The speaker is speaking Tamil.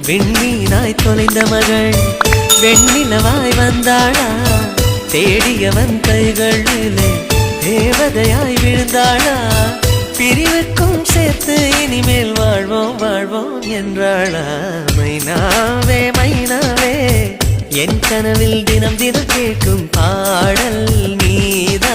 விண்மீனாய் தொலைந்த மகள் வெண்ணிலவாய் வந்தாளா தேடியவன் கைகளிலே தேவதையாய் விழுந்தாளா பிரிவுக்கும் சேர்த்து இனிமேல் வாழ்வோம் வாழ்வோம் என்றாளா மைனாவே மைனாவே என் கனவில் தினம் தினம் கேட்கும் பாடல் நீதான்